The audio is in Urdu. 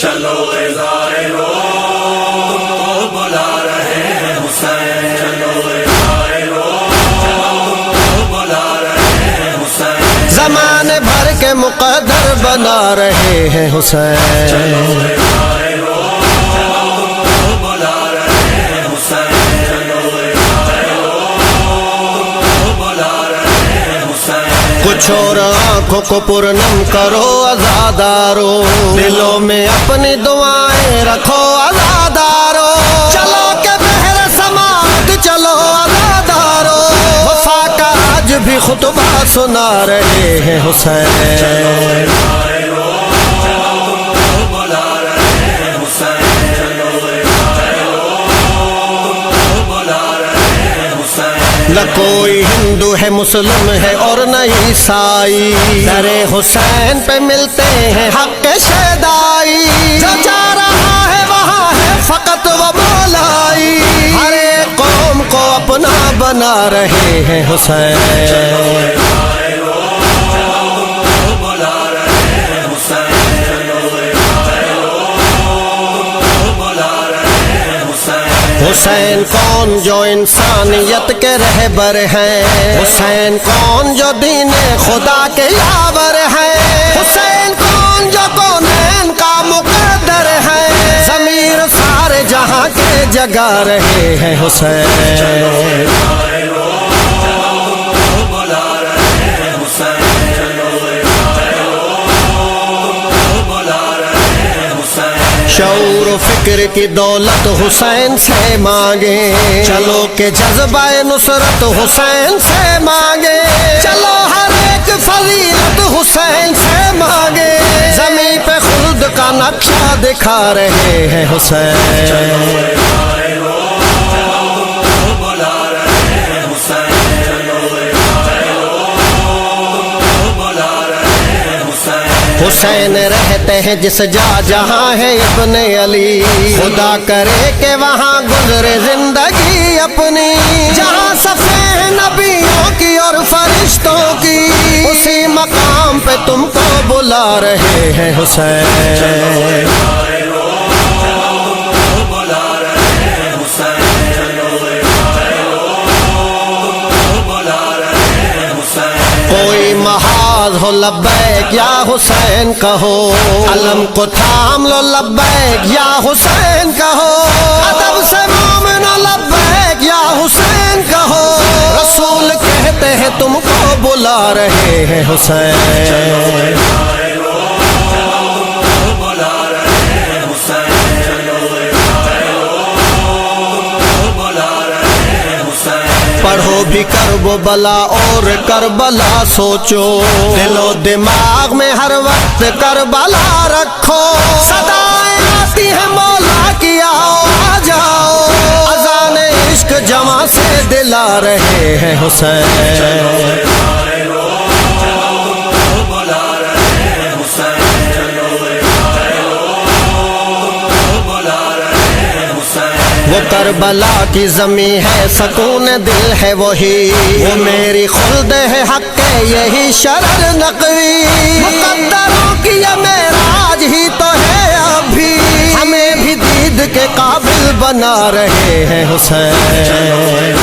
چلو اے زائرو بلا رہے ہیں حسین، چلو اے زائرو بلا رہے ہیں حسین، زمانے بھر کے مقدر بنا رہے ہیں حسین، چلو اے زائرو بلا رہے ہیں حسین، چلو اے زائرو بلا رہے ہیں حسین۔ کچھ اور آنکھوں کو پرنم کرو عزادارو، دلوں میں اپنی دعائیں رکھو عزادارو، چلو کہ بحر سماعت چلو عزادارو، وفا کا آج بھی خطبہ سنا رہے ہیں حسین، نہ کوئی ہندو ہے مسلم ہے اور نہ عیسائی، در حسین پہ ملتے ہیں حق شیدائی، جو جا رہا ہے وہاں ہے فقط وہ مولائی، ہر ایک قوم کو اپنا بنا رہے ہیں حسین، حسین کون جو انسانیت کے رہبر ہیں، حسین کون جو دین خدا کے یاور ہیں، حسین کون جو کونین کا مقدر ہے، ضمیر سارے جہاں کے جگا رہے ہیں حسین، شعور و فکر کی دولت حسین سے مانگے، چلو کہ جذبہ نصرت حسین سے مانگے، چلو ہر ایک فضیلت حسین سے مانگے، زمین پہ خلد کا نقشہ دکھا رہے ہیں حسین، حسین رہتے ہیں جس جا جہاں ہے ابن علی، خدا کرے کہ وہاں گزرے زندگی اپنی، جہاں صفیں ہیں نبیوں کی اور فرشتوں کی، اسی مقام پہ تم کو بلا رہے ہیں حسین، کوئی محاذ ہو لبیک یا حسین کہو، علم کو تھام لو لبیک یا حسین کہو، ادب سے مومن لبیک یا حسین کہو، رسول کہتے ہیں تم کو بلا رہے ہیں حسین، پڑھو بھی کرب و بلا اور کربلا سوچو، دل و دماغ میں ہر وقت کربلا رکھو، صدائیں آتی ہیں مولا کی آؤ آ جاؤ، اذان عشق جمع سے دلا رہے ہیں حسین، وہ کربلا کی زمین ہے سکون دل ہے وہی، وہ میری خلد ہے حق ہے یہی شرر نقوی، مقدروں کی یہ معراج ہی تو ہے ابھی، ہمیں بھی دید کے قابل بنا رہے ہیں حسین،